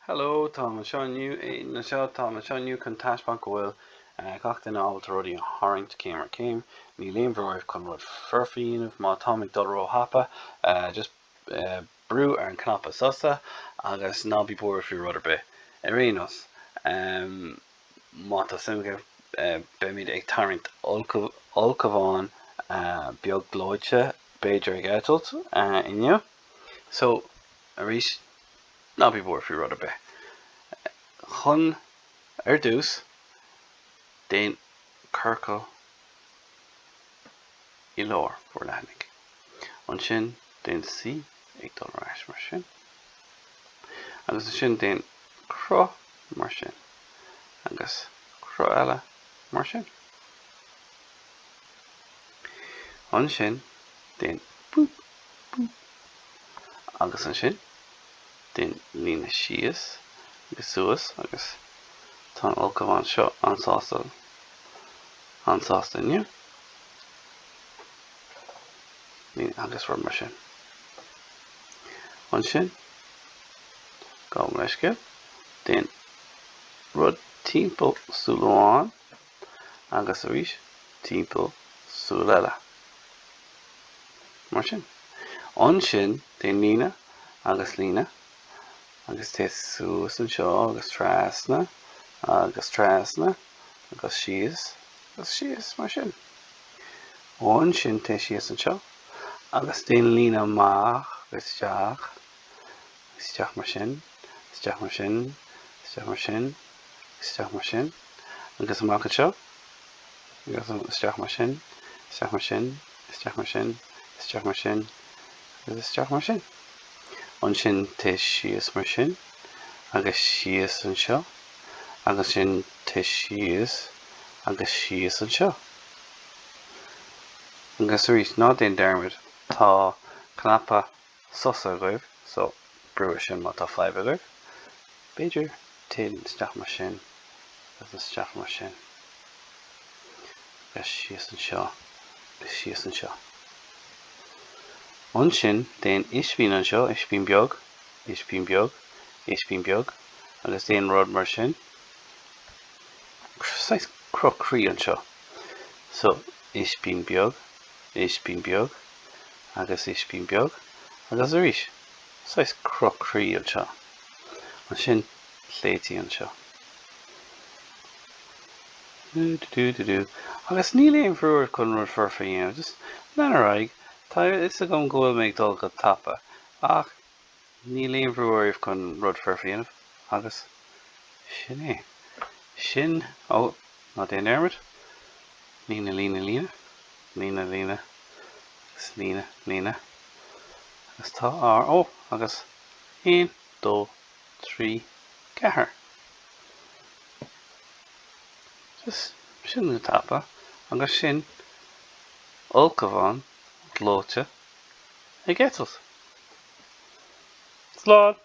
Hello, Tom and Sean you na seo Tom and Sean you can tashban gohfuil gach den ábhalt rudí an tharraingt Céim ní liom bhróibh chun rud furfaíanamh má táim dul róthapa just brú ar an cnaipe sosa agus nábí bóir fiú rud be réanos má tá simige beimid ag tarraingt Ulchabhán beag glóide beidir ag eitilt inniu so arís nábí bóir fiú rud be chun ar dús déan curcail I leor fuair leithnig an sin déan sí ag dul ar ais mar sin agus an sin déan cro mar sin agus cro eile mar sin an sin déan boop boop agus an sin déan lína síos agus suas agus tá Ulchabhán seo ansásta inniu agus rud mar sin an sin gá leisce déan rud timpeall súil amháin agus arís timpeall súil eile mar sin an sin déan lína agus lína agus té suas an seo agus trasna agus síos mar sin an sin té síos an seo agus déan lína maith agus isteach mar sin isteach mar sin isteach mar sin isteach mar sin agus amach an seo agus isteach mar sin isteach mar sin isteach mar sin isteach mar sin agus isteach mar sin an sin té síos mar sin agus síos an seo agus sin té síos agus síos an seo agus arís ná déan dermid tá cnaipe sosa agaibh so Brúigh sin má tá fleibh agaibh beidir téan isteach mar sin agus isteach mar sin agus síos an seo agus síos an seo an sin déan ispín an seo ispín beag agus déan rud mar sin sais crocrí an seo so ispín beag agus ispín beag agus arís sais crocrí an seo an sin léití an seo agus ní léon bhrúir chun rud furfaí just leanaráig tá is a gom gohfuil méid dul go tapa ach ní léon bhrúir chun rud furfaíanamh agus sin é sin ó ná déan airmid lína agus lína agus tá ó agus 1 2 3 4 just sin na tapa agus sin Ulchabhán glóide ag eitilt. Slán!